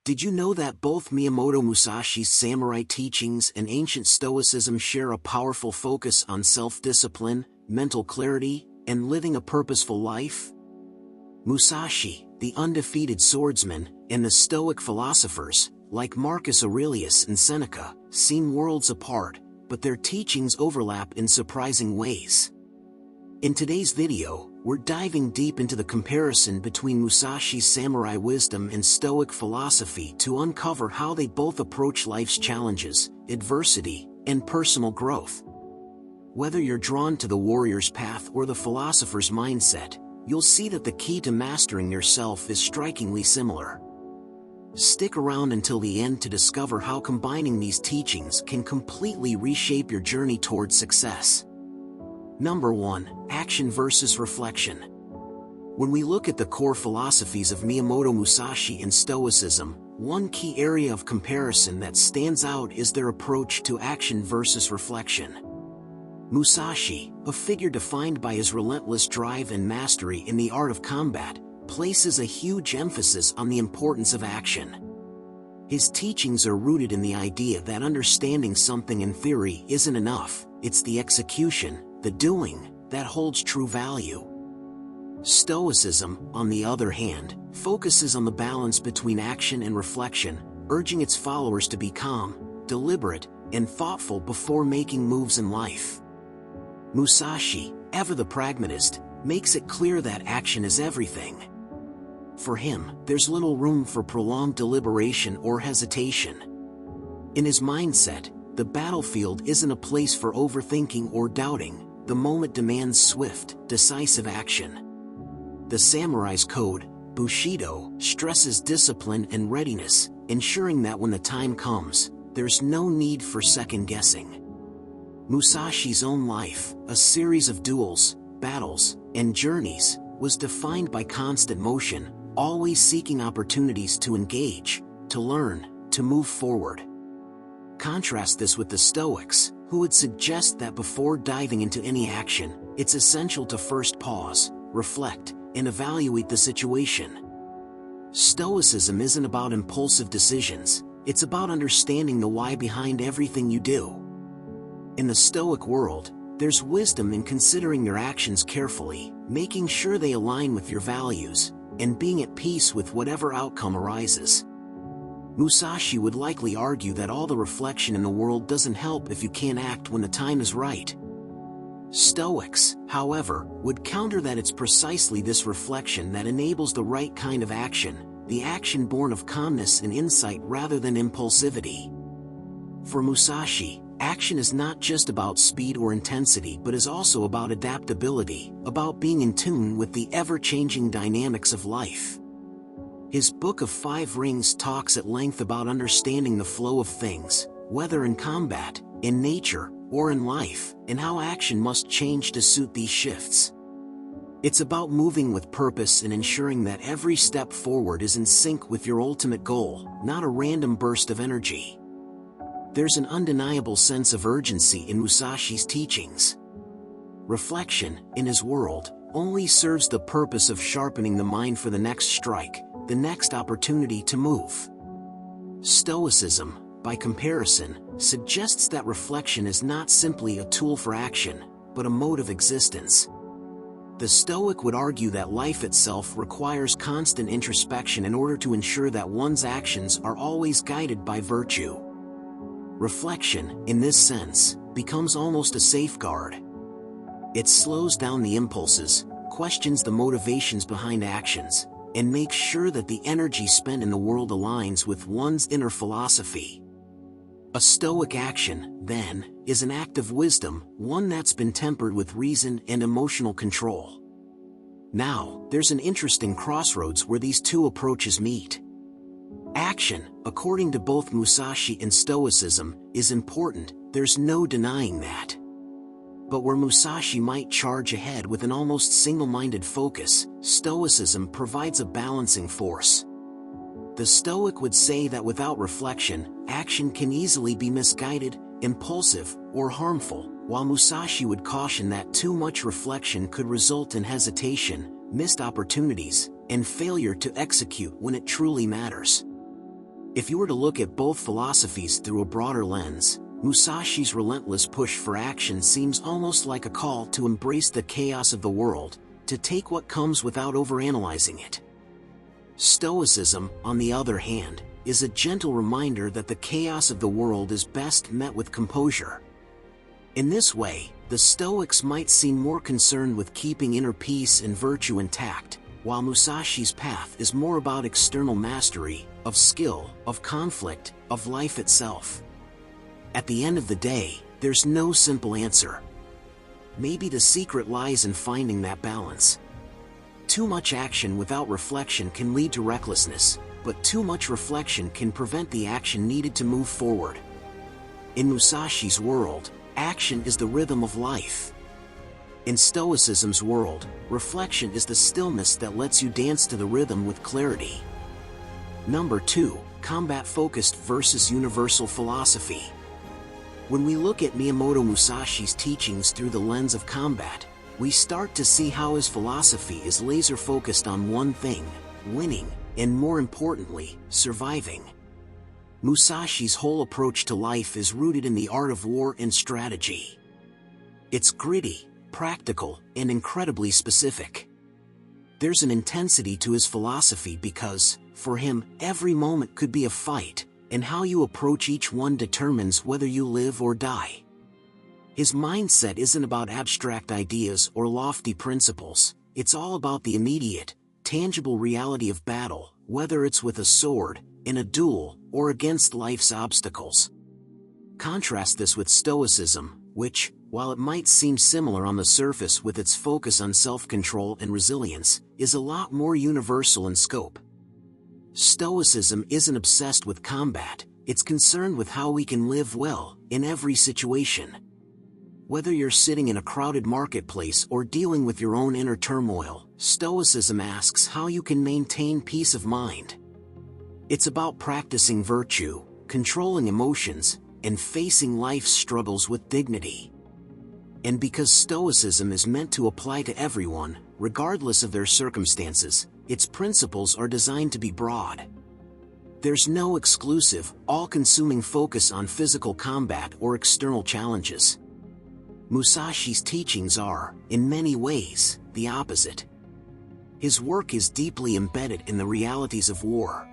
Did you know that both Miyamoto Musashi's samurai teachings and ancient Stoicism share a powerful focus on self-discipline, mental clarity, and living a purposeful life? Musashi, the undefeated swordsman, and the Stoic philosophers, like Marcus Aurelius and Seneca, seem worlds apart, but their teachings overlap in surprising ways. In today's video, we're diving deep into the comparison between Musashi's samurai wisdom and Stoic philosophy to uncover how they both approach life's challenges, adversity, and personal growth. Whether you're drawn to the warrior's path or the philosopher's mindset, you'll see that the key to mastering yourself is strikingly similar. Stick around until the end to discover how combining these teachings can completely reshape your journey towards success. Number 1. Action versus reflection. When we look at the core philosophies of Miyamoto Musashi and Stoicism, one key area of comparison that stands out is their approach to action versus reflection. Musashi, a figure defined by his relentless drive and mastery in the art of combat, places a huge emphasis on the importance of action. His teachings are rooted in the idea that understanding something in theory isn't enough, it's the execution, the doing, that holds true value. Stoicism, on the other hand, focuses on the balance between action and reflection, urging its followers to be calm, deliberate, and thoughtful before making moves in life. Musashi, ever the pragmatist, makes it clear that action is everything. For him, there's little room for prolonged deliberation or hesitation. In his mindset, the battlefield isn't a place for overthinking or doubting. The moment demands swift, decisive action. The samurai's code, Bushido, stresses discipline and readiness, ensuring that when the time comes, there's no need for second-guessing. Musashi's own life, a series of duels, battles, and journeys, was defined by constant motion, always seeking opportunities to engage, to learn, to move forward. Contrast this with the Stoics, who would suggest that before diving into any action, it's essential to first pause, reflect, and evaluate the situation. Stoicism isn't about impulsive decisions, it's about understanding the why behind everything you do. In the Stoic world, there's wisdom in considering your actions carefully, making sure they align with your values, and being at peace with whatever outcome arises. Musashi would likely argue that all the reflection in the world doesn't help if you can't act when the time is right. Stoics, however, would counter that it's precisely this reflection that enables the right kind of action, the action born of calmness and insight rather than impulsivity. For Musashi, action is not just about speed or intensity but is also about adaptability, about being in tune with the ever-changing dynamics of life. His Book of Five Rings talks at length about understanding the flow of things, whether in combat, in nature, or in life, and how action must change to suit these shifts. It's about moving with purpose and ensuring that every step forward is in sync with your ultimate goal, not a random burst of energy. There's an undeniable sense of urgency in Musashi's teachings. Reflection, in his world, only serves the purpose of sharpening the mind for the next strike, the next opportunity to move. Stoicism, by comparison, suggests that reflection is not simply a tool for action, but a mode of existence. The Stoic would argue that life itself requires constant introspection in order to ensure that one's actions are always guided by virtue. Reflection, in this sense, becomes almost a safeguard. It slows down the impulses, questions the motivations behind actions, and makes sure that the energy spent in the world aligns with one's inner philosophy. A Stoic action, then, is an act of wisdom, one that's been tempered with reason and emotional control. Now, there's an interesting crossroads where these two approaches meet. Action, according to both Musashi and Stoicism, is important, there's no denying that. But where Musashi might charge ahead with an almost single-minded focus, Stoicism provides a balancing force. The Stoic would say that without reflection, action can easily be misguided, impulsive, or harmful, while Musashi would caution that too much reflection could result in hesitation, missed opportunities, and failure to execute when it truly matters. If you were to look at both philosophies through a broader lens, Musashi's relentless push for action seems almost like a call to embrace the chaos of the world, to take what comes without overanalyzing it. Stoicism, on the other hand, is a gentle reminder that the chaos of the world is best met with composure. In this way, the Stoics might seem more concerned with keeping inner peace and virtue intact, while Musashi's path is more about external mastery, of skill, of conflict, of life itself. At the end of the day, there's no simple answer. Maybe the secret lies in finding that balance. Too much action without reflection can lead to recklessness, but too much reflection can prevent the action needed to move forward. In Musashi's world, action is the rhythm of life. In Stoicism's world, reflection is the stillness that lets you dance to the rhythm with clarity. Number 2, combat-focused versus universal philosophy. When we look at Miyamoto Musashi's teachings through the lens of combat, we start to see how his philosophy is laser-focused on one thing: winning, and more importantly, surviving. Musashi's whole approach to life is rooted in the art of war and strategy. It's gritty, practical, and incredibly specific. There's an intensity to his philosophy because, for him, every moment could be a fight, and how you approach each one determines whether you live or die. His mindset isn't about abstract ideas or lofty principles, it's all about the immediate, tangible reality of battle, whether it's with a sword, in a duel, or against life's obstacles. Contrast this with Stoicism, which, while it might seem similar on the surface with its focus on self-control and resilience, is a lot more universal in scope. Stoicism isn't obsessed with combat, it's concerned with how we can live well, in every situation. Whether you're sitting in a crowded marketplace or dealing with your own inner turmoil, Stoicism asks how you can maintain peace of mind. It's about practicing virtue, controlling emotions, and facing life's struggles with dignity. And because Stoicism is meant to apply to everyone, regardless of their circumstances, its principles are designed to be broad. There's no exclusive, all-consuming focus on physical combat or external challenges. Musashi's teachings are, in many ways, the opposite. His work is deeply embedded in the realities of war.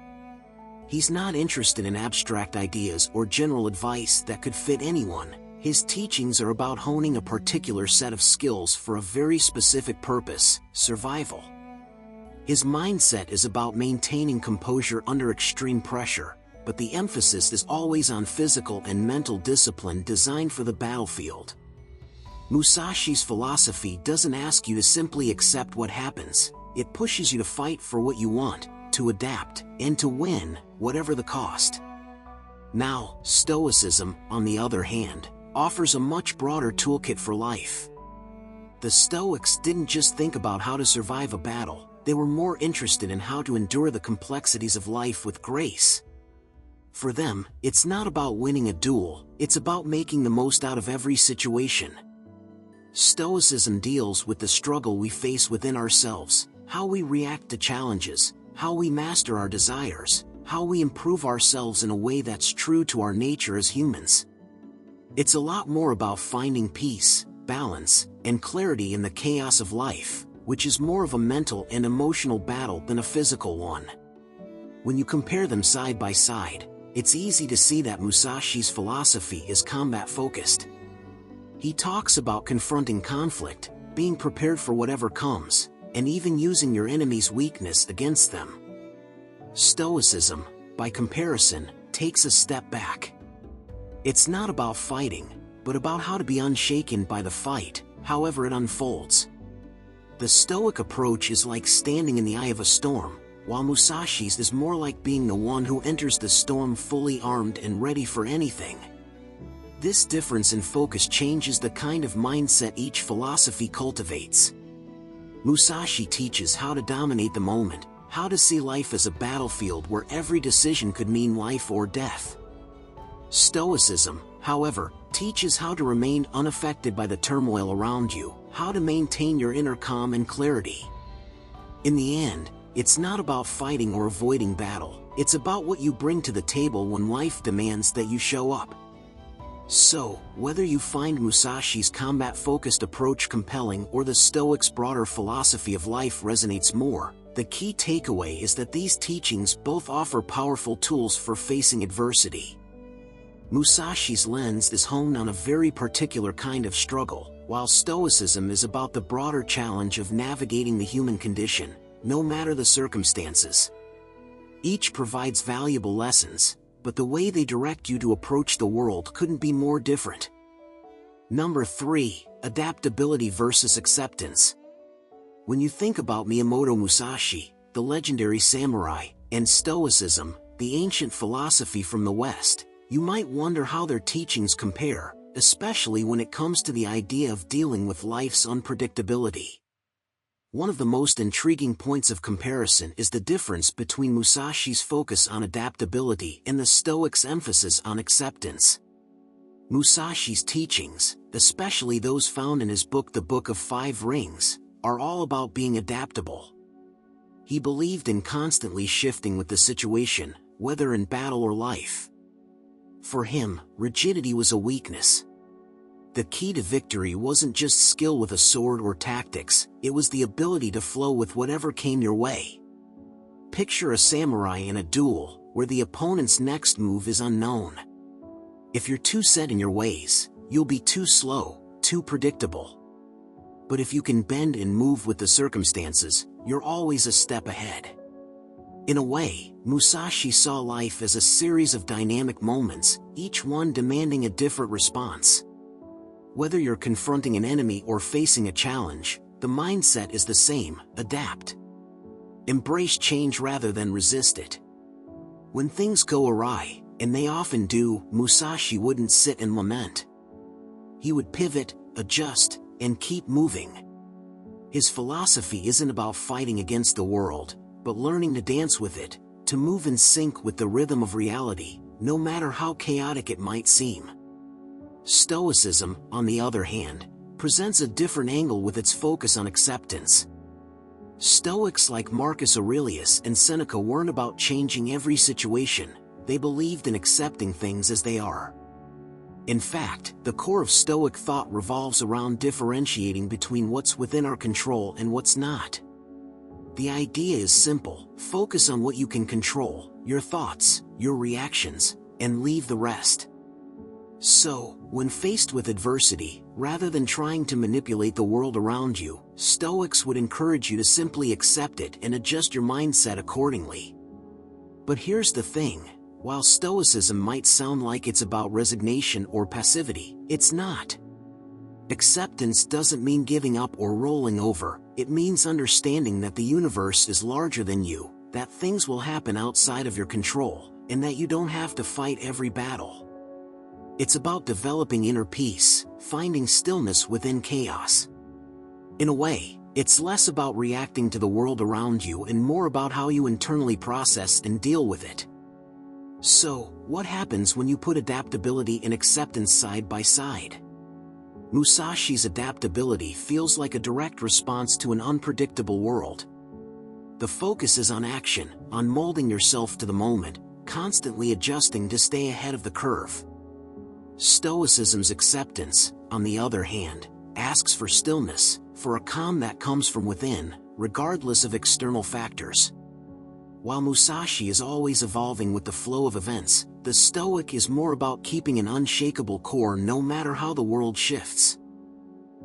He's not interested in abstract ideas or general advice that could fit anyone. His teachings are about honing a particular set of skills for a very specific purpose: survival. His mindset is about maintaining composure under extreme pressure, but the emphasis is always on physical and mental discipline designed for the battlefield. Musashi's philosophy doesn't ask you to simply accept what happens, it pushes you to fight for what you want, to adapt, and to win, whatever the cost. Now, Stoicism, on the other hand, offers a much broader toolkit for life. The Stoics didn't just think about how to survive a battle, they were more interested in how to endure the complexities of life with grace. For them, it's not about winning a duel, it's about making the most out of every situation. Stoicism deals with the struggle we face within ourselves, how we react to challenges, how we master our desires, how we improve ourselves in a way that's true to our nature as humans. It's a lot more about finding peace, balance, and clarity in the chaos of life, which is more of a mental and emotional battle than a physical one. When you compare them side by side, it's easy to see that Musashi's philosophy is combat-focused. He talks about confronting conflict, being prepared for whatever comes, and even using your enemy's weakness against them. Stoicism, by comparison, takes a step back. It's not about fighting, but about how to be unshaken by the fight, however it unfolds. The Stoic approach is like standing in the eye of a storm, while Musashi's is more like being the one who enters the storm fully armed and ready for anything. This difference in focus changes the kind of mindset each philosophy cultivates. Musashi teaches how to dominate the moment, how to see life as a battlefield where every decision could mean life or death. Stoicism, however, teaches how to remain unaffected by the turmoil around you, how to maintain your inner calm and clarity. In the end, it's not about fighting or avoiding battle, It's about what you bring to the table when life demands that you show up. So, whether you find Musashi's combat-focused approach compelling or the Stoics' broader philosophy of life resonates more, the key takeaway is that these teachings both offer powerful tools for facing adversity. Musashi's lens is honed on a very particular kind of struggle, while Stoicism is about the broader challenge of navigating the human condition, no matter the circumstances. Each provides valuable lessons, but the way they direct you to approach the world couldn't be more different. Number 3. Adaptability versus acceptance. When you think about Miyamoto Musashi, the legendary samurai, and Stoicism, the ancient philosophy from the West, you might wonder how their teachings compare, especially when it comes to the idea of dealing with life's unpredictability. One of the most intriguing points of comparison is the difference between Musashi's focus on adaptability and the Stoics' emphasis on acceptance. Musashi's teachings, especially those found in his book The Book of Five Rings, are all about being adaptable. He believed in constantly shifting with the situation, whether in battle or life. For him, rigidity was a weakness. The key to victory wasn't just skill with a sword or tactics, it was the ability to flow with whatever came your way. Picture a samurai in a duel, where the opponent's next move is unknown. If you're too set in your ways, you'll be too slow, too predictable. But if you can bend and move with the circumstances, you're always a step ahead. In a way, Musashi saw life as a series of dynamic moments, each one demanding a different response. Whether you're confronting an enemy or facing a challenge, the mindset is the same: adapt. Embrace change rather than resist it. When things go awry, and they often do, Musashi wouldn't sit and lament. He would pivot, adjust, and keep moving. His philosophy isn't about fighting against the world, but learning to dance with it, to move in sync with the rhythm of reality, no matter how chaotic it might seem. Stoicism, on the other hand, presents a different angle with its focus on acceptance. Stoics like Marcus Aurelius and Seneca weren't about changing every situation, they believed in accepting things as they are. In fact, the core of Stoic thought revolves around differentiating between what's within our control and what's not. The idea is simple: focus on what you can control, your thoughts, your reactions, and leave the rest. So, when faced with adversity, rather than trying to manipulate the world around you, Stoics would encourage you to simply accept it and adjust your mindset accordingly. But here's the thing: while Stoicism might sound like it's about resignation or passivity, it's not. Acceptance doesn't mean giving up or rolling over, it means understanding that the universe is larger than you, that things will happen outside of your control, and that you don't have to fight every battle. It's about developing inner peace, finding stillness within chaos. In a way, it's less about reacting to the world around you and more about how you internally process and deal with it. So, what happens when you put adaptability and acceptance side by side? Musashi's adaptability feels like a direct response to an unpredictable world. The focus is on action, on molding yourself to the moment, constantly adjusting to stay ahead of the curve. Stoicism's acceptance, on the other hand, asks for stillness, for a calm that comes from within, regardless of external factors. While Musashi is always evolving with the flow of events, the Stoic is more about keeping an unshakable core no matter how the world shifts.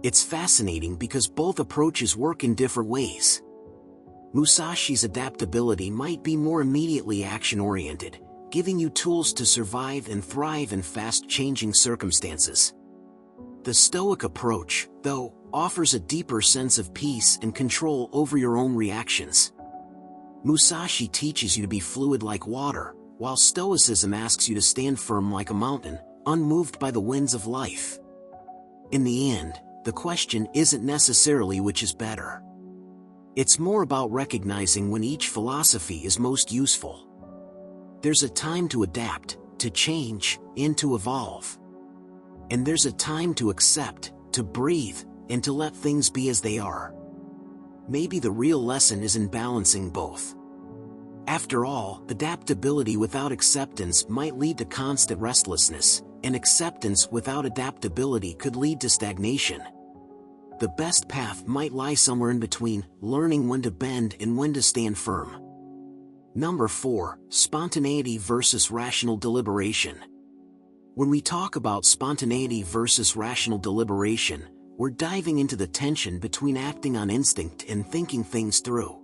It's fascinating because both approaches work in different ways. Musashi's adaptability might be more immediately action-oriented, giving you tools to survive and thrive in fast-changing circumstances. The Stoic approach, though, offers a deeper sense of peace and control over your own reactions. Musashi teaches you to be fluid like water, while Stoicism asks you to stand firm like a mountain, unmoved by the winds of life. In the end, the question isn't necessarily which is better. It's more about recognizing when each philosophy is most useful. There's a time to adapt, to change, and to evolve. And there's a time to accept, to breathe, and to let things be as they are. Maybe the real lesson is in balancing both. After all, adaptability without acceptance might lead to constant restlessness, and acceptance without adaptability could lead to stagnation. The best path might lie somewhere in between, learning when to bend and when to stand firm. Number 4. Spontaneity versus rational deliberation. When we talk about spontaneity versus rational deliberation, we're diving into the tension between acting on instinct and thinking things through.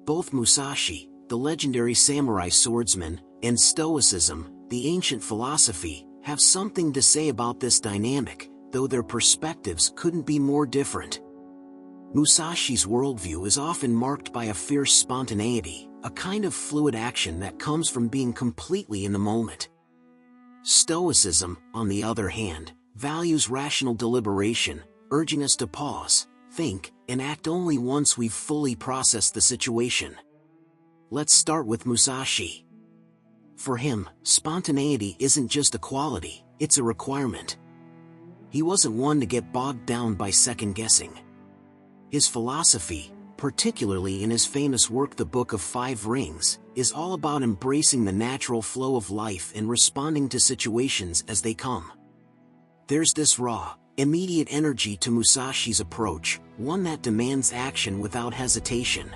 Both Musashi, the legendary samurai swordsman, and Stoicism, the ancient philosophy, have something to say about this dynamic, though their perspectives couldn't be more different. Musashi's worldview is often marked by a fierce spontaneity, a kind of fluid action that comes from being completely in the moment. Stoicism, on the other hand, values rational deliberation, urging us to pause, think, and act only once we've fully processed the situation. Let's start with Musashi. For him, spontaneity isn't just a quality, it's a requirement. He wasn't one to get bogged down by second-guessing. His philosophy, particularly in his famous work The Book of Five Rings, is all about embracing the natural flow of life and responding to situations as they come. There's this raw, immediate energy to Musashi's approach, one that demands action without hesitation.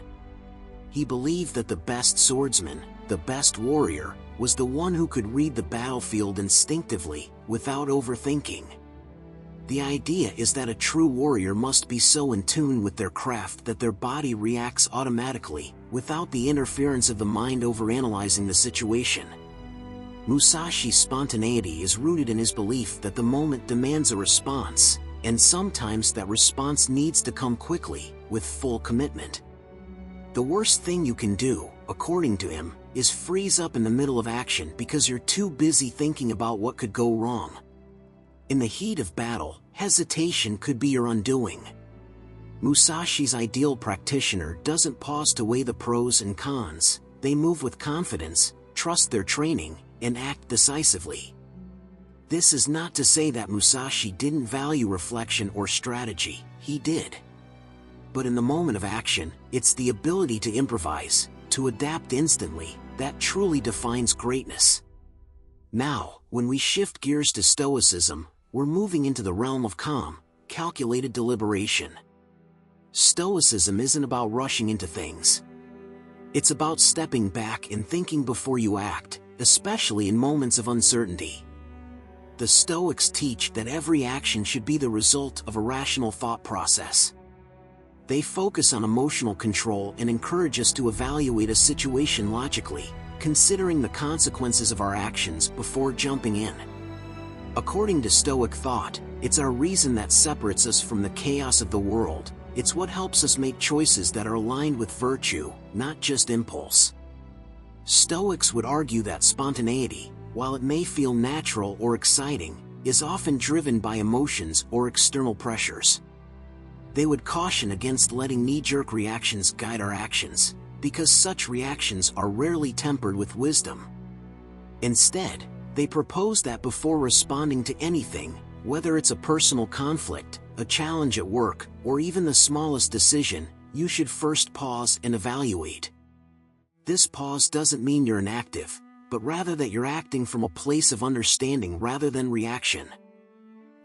He believed that the best swordsman, the best warrior, was the one who could read the battlefield instinctively, without overthinking. The idea is that a true warrior must be so in tune with their craft that their body reacts automatically, without the interference of the mind overanalyzing the situation. Musashi's spontaneity is rooted in his belief that the moment demands a response, and sometimes that response needs to come quickly, with full commitment. The worst thing you can do, according to him, is freeze up in the middle of action because you're too busy thinking about what could go wrong. In the heat of battle, hesitation could be your undoing. Musashi's ideal practitioner doesn't pause to weigh the pros and cons. They move with confidence, trust their training, and act decisively. This is not to say that Musashi didn't value reflection or strategy, he did. But in the moment of action, it's the ability to improvise, to adapt instantly, that truly defines greatness. Now, when we shift gears to Stoicism, we're moving into the realm of calm, calculated deliberation. Stoicism isn't about rushing into things. It's about stepping back and thinking before you act, especially in moments of uncertainty. The Stoics teach that every action should be the result of a rational thought process. They focus on emotional control and encourage us to evaluate a situation logically, considering the consequences of our actions before jumping in. According to Stoic thought, it's our reason that separates us from the chaos of the world. It's what helps us make choices that are aligned with virtue, not just impulse. Stoics would argue that spontaneity, while it may feel natural or exciting, is often driven by emotions or external pressures. They would caution against letting knee-jerk reactions guide our actions, because such reactions are rarely tempered with wisdom. Instead, they propose that before responding to anything, whether it's a personal conflict, a challenge at work, or even the smallest decision, you should first pause and evaluate. This pause doesn't mean you're inactive, but rather that you're acting from a place of understanding rather than reaction.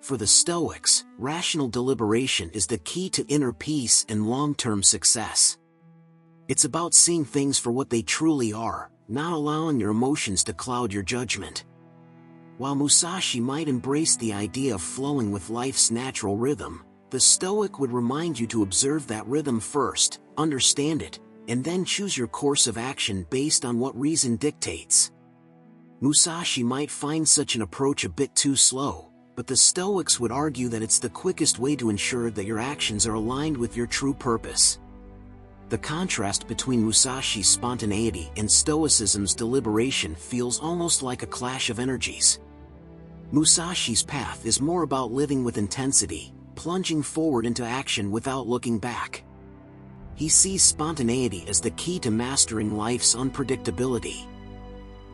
For the Stoics, rational deliberation is the key to inner peace and long-term success. It's about seeing things for what they truly are, not allowing your emotions to cloud your judgment. While Musashi might embrace the idea of flowing with life's natural rhythm, the Stoic would remind you to observe that rhythm first, understand it, and then choose your course of action based on what reason dictates. Musashi might find such an approach a bit too slow, but the Stoics would argue that it's the quickest way to ensure that your actions are aligned with your true purpose. The contrast between Musashi's spontaneity and Stoicism's deliberation feels almost like a clash of energies. Musashi's path is more about living with intensity, plunging forward into action without looking back. He sees spontaneity as the key to mastering life's unpredictability.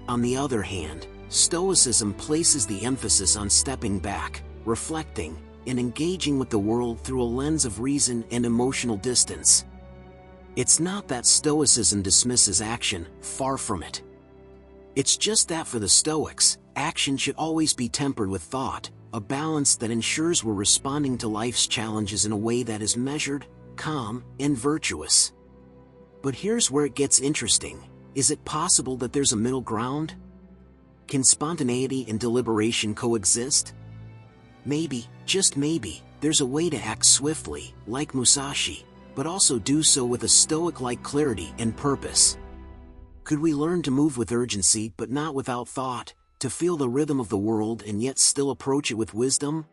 On the other hand, Stoicism places the emphasis on stepping back, reflecting, and engaging with the world through a lens of reason and emotional distance. It's not that Stoicism dismisses action, far from it. It's just that for the Stoics, action should always be tempered with thought, a balance that ensures we're responding to life's challenges in a way that is measured, calm, and virtuous. But here's where it gets interesting. Is it possible that there's a middle ground? Can spontaneity and deliberation coexist? Maybe, just maybe, there's a way to act swiftly, like Musashi, but also do so with a Stoic-like clarity and purpose. Could we learn to move with urgency but not without thought, to feel the rhythm of the world and yet still approach it with wisdom?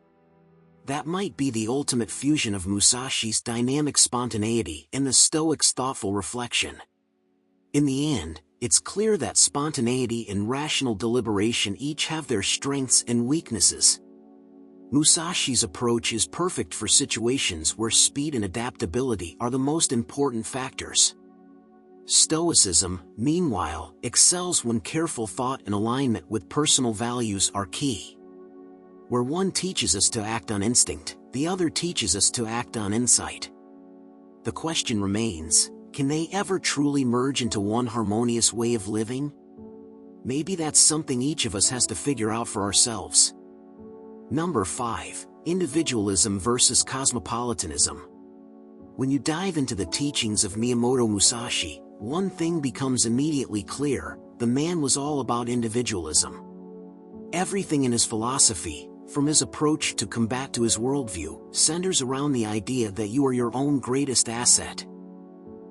That might be the ultimate fusion of Musashi's dynamic spontaneity and the Stoic's thoughtful reflection. In the end, it's clear that spontaneity and rational deliberation each have their strengths and weaknesses. Musashi's approach is perfect for situations where speed and adaptability are the most important factors. Stoicism, meanwhile, excels when careful thought and alignment with personal values are key. Where one teaches us to act on instinct, the other teaches us to act on insight. The question remains, can they ever truly merge into one harmonious way of living? Maybe that's something each of us has to figure out for ourselves. Number 5. Individualism versus Cosmopolitanism. When you dive into the teachings of Miyamoto Musashi, one thing becomes immediately clear: the man was all about individualism. Everything in his philosophy, from his approach to combat to his worldview, centers around the idea that you are your own greatest asset.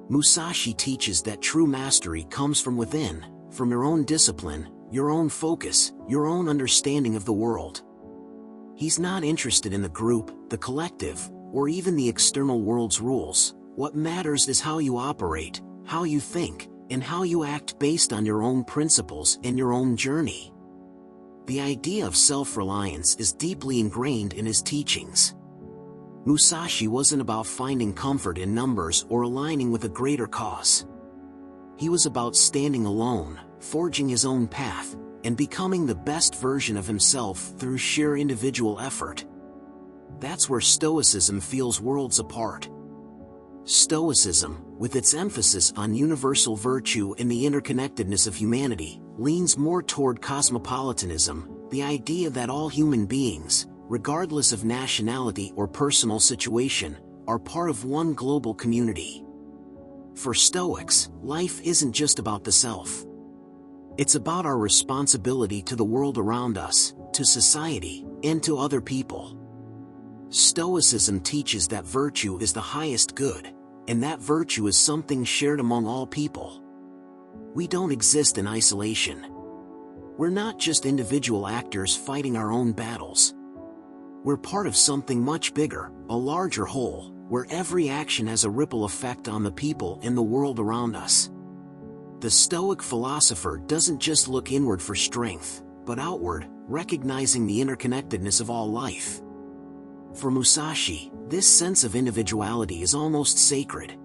Musashi teaches that true mastery comes from within, from your own discipline, your own focus, your own understanding of the world. He's not interested in the group, the collective, or even the external world's rules. What matters is how you operate, how you think, and how you act based on your own principles and your own journey. The idea of self-reliance is deeply ingrained in his teachings. Musashi wasn't about finding comfort in numbers or aligning with a greater cause. He was about standing alone, forging his own path, and becoming the best version of himself through sheer individual effort. That's where Stoicism feels worlds apart. Stoicism, with its emphasis on universal virtue and the interconnectedness of humanity, leans more toward cosmopolitanism, the idea that all human beings, regardless of nationality or personal situation, are part of one global community. For Stoics, life isn't just about the self. It's about our responsibility to the world around us, to society, and to other people. Stoicism teaches that virtue is the highest good, and that virtue is something shared among all people. We don't exist in isolation. We're not just individual actors fighting our own battles. We're part of something much bigger, a larger whole, where every action has a ripple effect on the people and the world around us. The Stoic philosopher doesn't just look inward for strength, but outward, recognizing the interconnectedness of all life. For Musashi, this sense of individuality is almost sacred.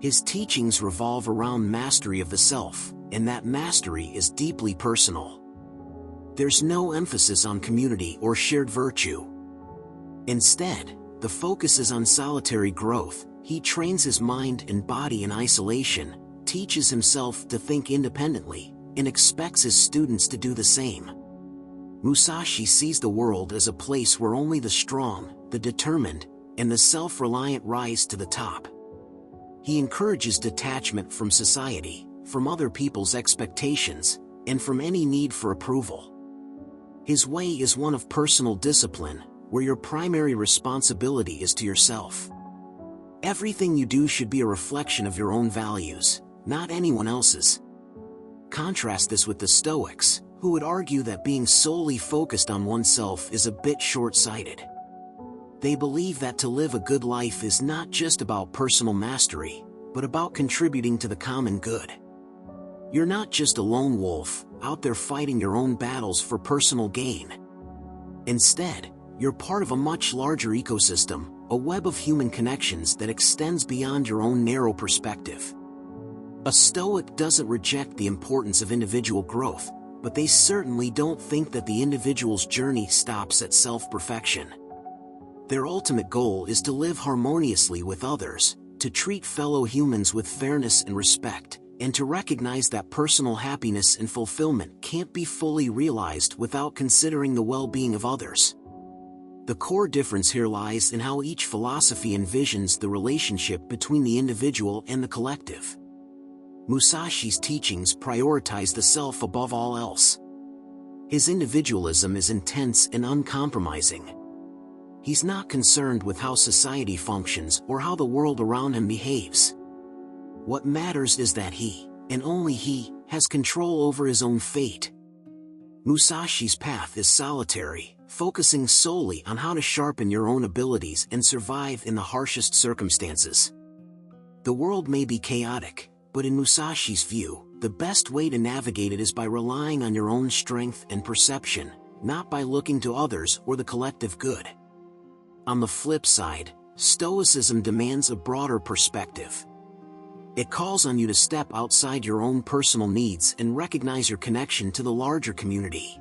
His teachings revolve around mastery of the self, and that mastery is deeply personal. There's no emphasis on community or shared virtue. Instead, the focus is on solitary growth. He trains his mind and body in isolation, teaches himself to think independently, and expects his students to do the same. Musashi sees the world as a place where only the strong, the determined, and the self-reliant rise to the top. He encourages detachment from society, from other people's expectations, and from any need for approval. His way is one of personal discipline, where your primary responsibility is to yourself. Everything you do should be a reflection of your own values, not anyone else's. Contrast this with the Stoics, who would argue that being solely focused on oneself is a bit short-sighted. They believe that to live a good life is not just about personal mastery, but about contributing to the common good. You're not just a lone wolf, out there fighting your own battles for personal gain. Instead, you're part of a much larger ecosystem, a web of human connections that extends beyond your own narrow perspective. A Stoic doesn't reject the importance of individual growth, but they certainly don't think that the individual's journey stops at self-perfection. Their ultimate goal is to live harmoniously with others, to treat fellow humans with fairness and respect, and to recognize that personal happiness and fulfillment can't be fully realized without considering the well-being of others. The core difference here lies in how each philosophy envisions the relationship between the individual and the collective. Musashi's teachings prioritize the self above all else. His individualism is intense and uncompromising. He's not concerned with how society functions or how the world around him behaves. What matters is that he, and only he, has control over his own fate. Musashi's path is solitary, focusing solely on how to sharpen your own abilities and survive in the harshest circumstances. The world may be chaotic, but in Musashi's view, the best way to navigate it is by relying on your own strength and perception, not by looking to others or the collective good. On the flip side, Stoicism demands a broader perspective. It calls on you to step outside your own personal needs and recognize your connection to the larger community.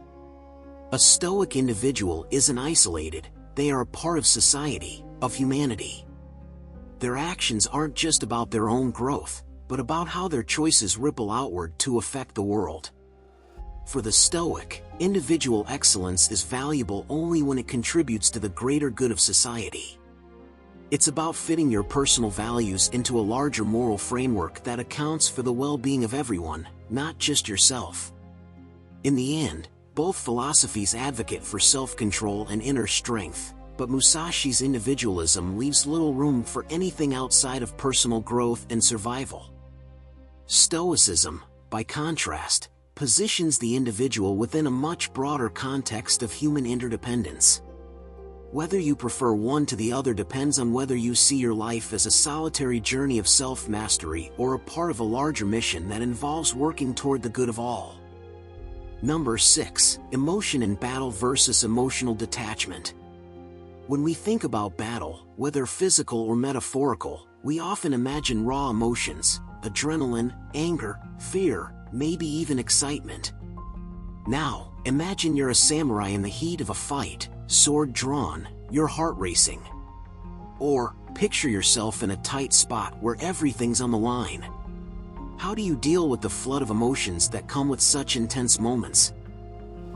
A Stoic individual isn't isolated, they are a part of society, of humanity. Their actions aren't just about their own growth, but about how their choices ripple outward to affect the world. For the Stoic, individual excellence is valuable only when it contributes to the greater good of society. It's about fitting your personal values into a larger moral framework that accounts for the well-being of everyone, not just yourself. In the end, both philosophies advocate for self-control and inner strength, but Musashi's individualism leaves little room for anything outside of personal growth and survival. Stoicism, by contrast, positions the individual within a much broader context of human interdependence. Whether you prefer one to the other depends on whether you see your life as a solitary journey of self-mastery or a part of a larger mission that involves working toward the good of all. Number 6. Emotion in battle versus emotional detachment. When we think about battle, whether physical or metaphorical, we often imagine raw emotions, adrenaline, anger, fear, maybe even excitement. Now, imagine you're a samurai in the heat of a fight, sword drawn, your heart racing. Or, picture yourself in a tight spot where everything's on the line. How do you deal with the flood of emotions that come with such intense moments?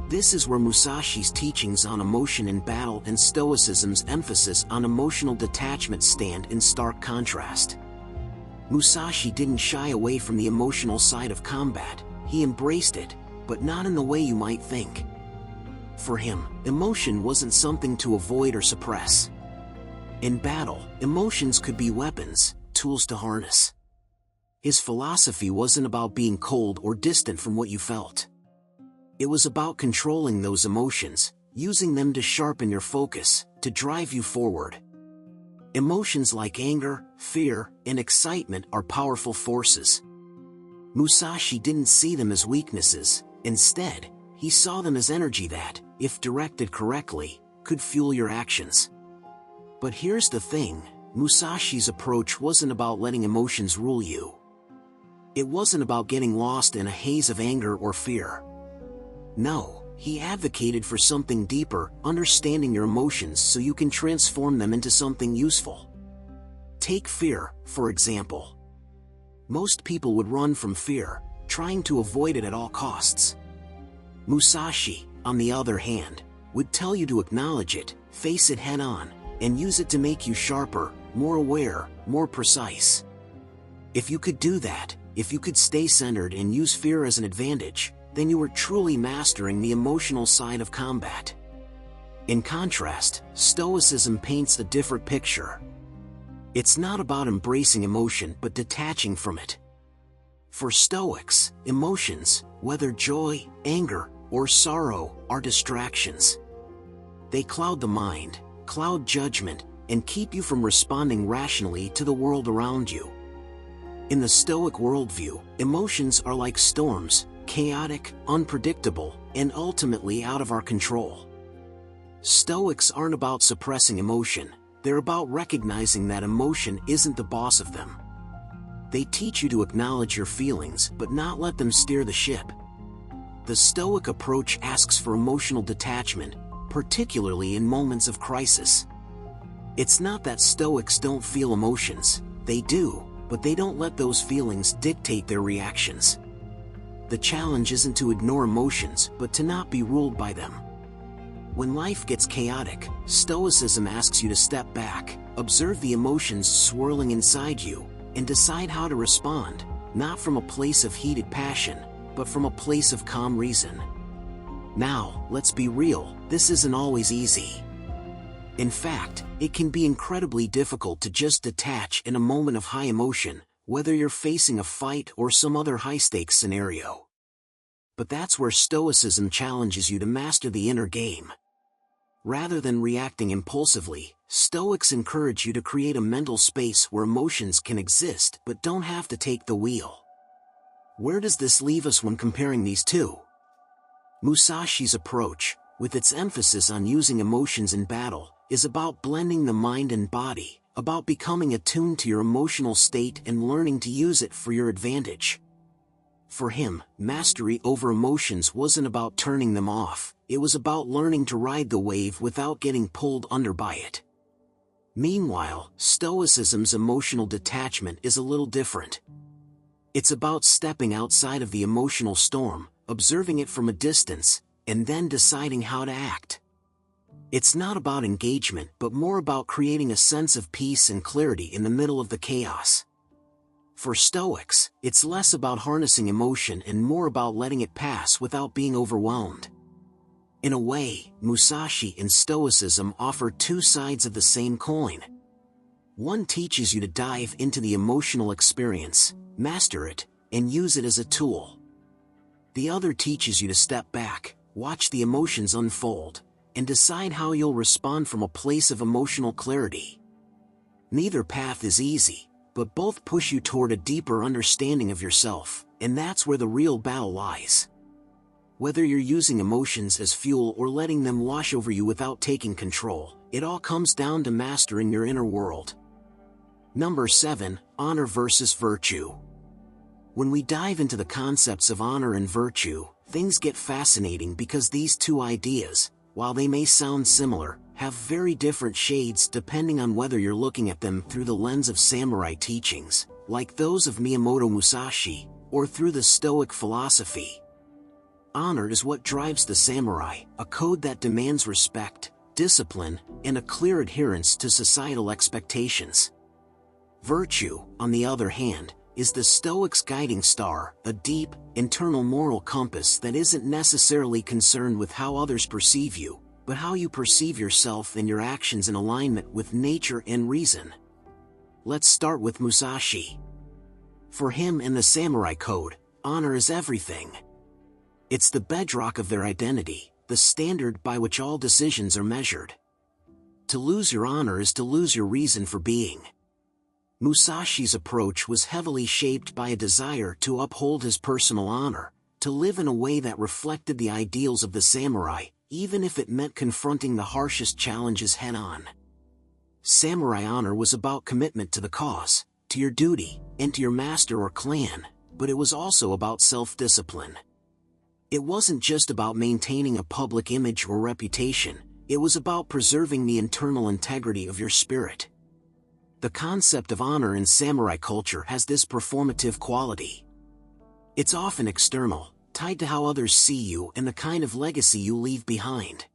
This is where Musashi's teachings on emotion in battle and Stoicism's emphasis on emotional detachment stand in stark contrast. Musashi didn't shy away from the emotional side of combat, he embraced it, but not in the way you might think. For him, emotion wasn't something to avoid or suppress. In battle, emotions could be weapons, tools to harness. His philosophy wasn't about being cold or distant from what you felt. It was about controlling those emotions, using them to sharpen your focus, to drive you forward. Emotions like anger, fear, and excitement are powerful forces. Musashi didn't see them as weaknesses, instead, he saw them as energy that, if directed correctly, could fuel your actions. But here's the thing, Musashi's approach wasn't about letting emotions rule you. It wasn't about getting lost in a haze of anger or fear. No, he advocated for something deeper, understanding your emotions so you can transform them into something useful. Take fear, for example. Most people would run from fear, trying to avoid it at all costs. Musashi, on the other hand, would tell you to acknowledge it, face it head-on, and use it to make you sharper, more aware, more precise. If you could do that, if you could stay centered and use fear as an advantage, then you were truly mastering the emotional side of combat. In contrast, Stoicism paints a different picture. It's not about embracing emotion but detaching from it. For Stoics, emotions, whether joy, anger, or sorrow, are distractions. They cloud the mind, cloud judgment, and keep you from responding rationally to the world around you. In the Stoic worldview, emotions are like storms, chaotic, unpredictable, and ultimately out of our control. Stoics aren't about suppressing emotion, they're about recognizing that emotion isn't the boss of them. They teach you to acknowledge your feelings but not let them steer the ship. The Stoic approach asks for emotional detachment, particularly in moments of crisis. It's not that Stoics don't feel emotions, They do, but they don't let those feelings dictate their reactions. The challenge isn't to ignore emotions, but to not be ruled by them. When life gets chaotic, Stoicism asks you to step back, observe the emotions swirling inside you, and decide how to respond, not from a place of heated passion, but from a place of calm reason. Now, let's be real, this isn't always easy. In fact, it can be incredibly difficult to just detach in a moment of high emotion, whether you're facing a fight or some other high-stakes scenario. But that's where Stoicism challenges you to master the inner game. Rather than reacting impulsively, Stoics encourage you to create a mental space where emotions can exist but don't have to take the wheel. Where does this leave us when comparing these two? Musashi's approach, with its emphasis on using emotions in battle, is about blending the mind and body, about becoming attuned to your emotional state and learning to use it for your advantage. For him, mastery over emotions wasn't about turning them off, it was about learning to ride the wave without getting pulled under by it. Meanwhile, Stoicism's emotional detachment is a little different. It's about stepping outside of the emotional storm, observing it from a distance, and then deciding how to act. It's not about engagement but more about creating a sense of peace and clarity in the middle of the chaos. For Stoics, it's less about harnessing emotion and more about letting it pass without being overwhelmed. In a way, Musashi and Stoicism offer two sides of the same coin. One teaches you to dive into the emotional experience, master it, and use it as a tool. The other teaches you to step back, watch the emotions unfold, and decide how you'll respond from a place of emotional clarity. Neither path is easy, but both push you toward a deeper understanding of yourself, and that's where the real battle lies. Whether you're using emotions as fuel or letting them wash over you without taking control, it all comes down to mastering your inner world. Number 7, honor versus virtue. When we dive into the concepts of honor and virtue, things get fascinating because these two ideas, while they may sound similar, have very different shades depending on whether you're looking at them through the lens of samurai teachings, like those of Miyamoto Musashi, or through the Stoic philosophy. Honor is what drives the samurai, a code that demands respect, discipline, and a clear adherence to societal expectations. Virtue, on the other hand, is the Stoic's guiding star, a deep, internal moral compass that isn't necessarily concerned with how others perceive you, but how you perceive yourself and your actions in alignment with nature and reason. Let's start with Musashi. For him and the samurai code, honor is everything. It's the bedrock of their identity, the standard by which all decisions are measured. To lose your honor is to lose your reason for being. Musashi's approach was heavily shaped by a desire to uphold his personal honor, to live in a way that reflected the ideals of the samurai, even if it meant confronting the harshest challenges head-on. Samurai honor was about commitment to the cause, to your duty, and to your master or clan, but it was also about self-discipline. It wasn't just about maintaining a public image or reputation, it was about preserving the internal integrity of your spirit. The concept of honor in samurai culture has this performative quality. It's often external, tied to how others see you and the kind of legacy you leave behind.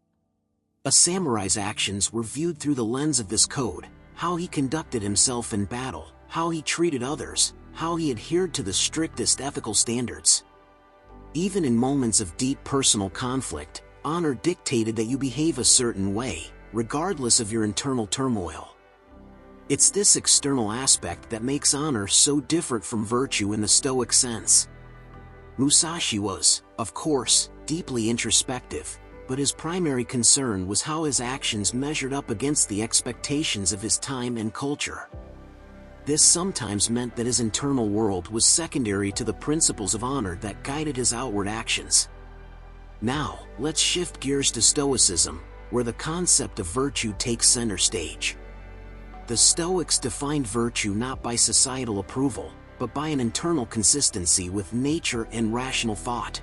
A samurai's actions were viewed through the lens of this code, how he conducted himself in battle, how he treated others, how he adhered to the strictest ethical standards. Even in moments of deep personal conflict, honor dictated that you behave a certain way, regardless of your internal turmoil. It's this external aspect that makes honor so different from virtue in the Stoic sense. Musashi was, of course, deeply introspective, but his primary concern was how his actions measured up against the expectations of his time and culture. This sometimes meant that his internal world was secondary to the principles of honor that guided his outward actions. Now, let's shift gears to Stoicism, where the concept of virtue takes center stage. The Stoics defined virtue not by societal approval, but by an internal consistency with nature and rational thought.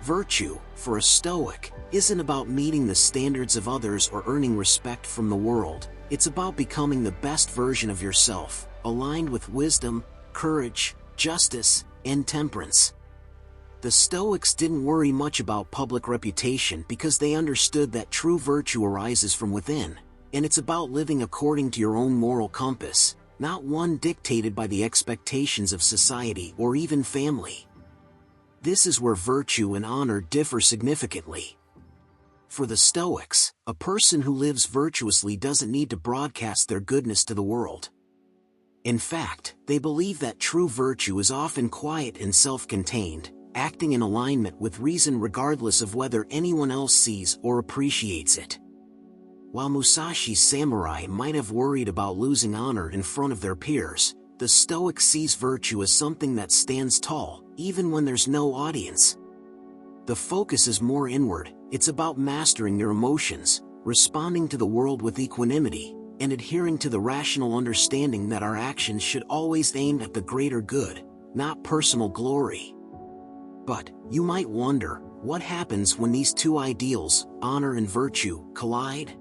Virtue, for a Stoic, isn't about meeting the standards of others or earning respect from the world, it's about becoming the best version of yourself, aligned with wisdom, courage, justice, and temperance. The Stoics didn't worry much about public reputation because they understood that true virtue arises from within, and it's about living according to your own moral compass, not one dictated by the expectations of society or even family. This is where virtue and honor differ significantly. For the Stoics, a person who lives virtuously doesn't need to broadcast their goodness to the world. In fact, they believe that true virtue is often quiet and self-contained, acting in alignment with reason regardless of whether anyone else sees or appreciates it. While Musashi's samurai might have worried about losing honor in front of their peers, the Stoic sees virtue as something that stands tall, even when there's no audience. The focus is more inward. It's about mastering your emotions, responding to the world with equanimity, and adhering to the rational understanding that our actions should always aim at the greater good, not personal glory. But, you might wonder, what happens when these two ideals, honor and virtue, collide?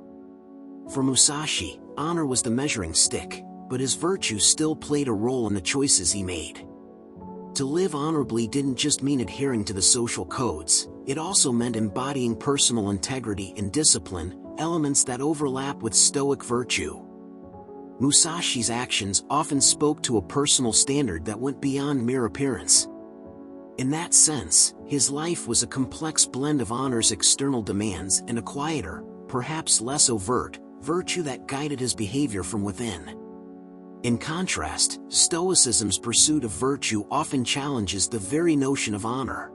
For Musashi, honor was the measuring stick, but his virtue still played a role in the choices he made. To live honorably didn't just mean adhering to the social codes, it also meant embodying personal integrity and discipline, elements that overlap with Stoic virtue. Musashi's actions often spoke to a personal standard that went beyond mere appearance. In that sense, his life was a complex blend of honor's external demands and a quieter, perhaps less overt, virtue that guided his behavior from within. In contrast, Stoicism's pursuit of virtue often challenges the very notion of honor.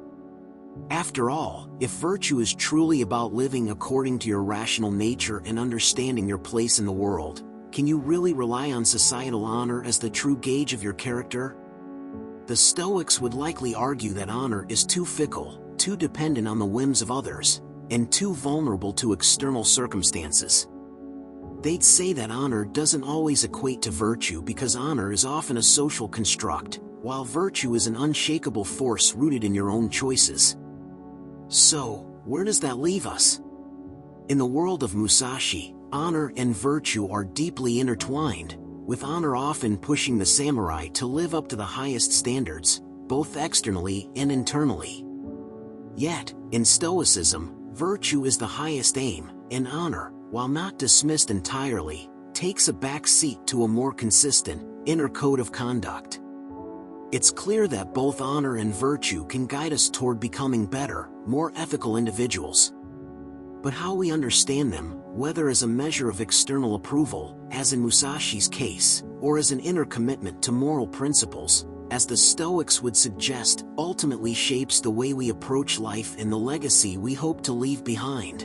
After all, if virtue is truly about living according to your rational nature and understanding your place in the world, can you really rely on societal honor as the true gauge of your character? The Stoics would likely argue that honor is too fickle, too dependent on the whims of others, and too vulnerable to external circumstances. They'd say that honor doesn't always equate to virtue because honor is often a social construct, while virtue is an unshakable force rooted in your own choices. So, where does that leave us? In the world of Musashi, honor and virtue are deeply intertwined, with honor often pushing the samurai to live up to the highest standards, both externally and internally. Yet, in Stoicism, virtue is the highest aim, and honor, while not dismissed entirely, takes a back seat to a more consistent, inner code of conduct. It's clear that both honor and virtue can guide us toward becoming better, more ethical individuals. But how we understand them, whether as a measure of external approval, as in Musashi's case, or as an inner commitment to moral principles, as the Stoics would suggest, ultimately shapes the way we approach life and the legacy we hope to leave behind.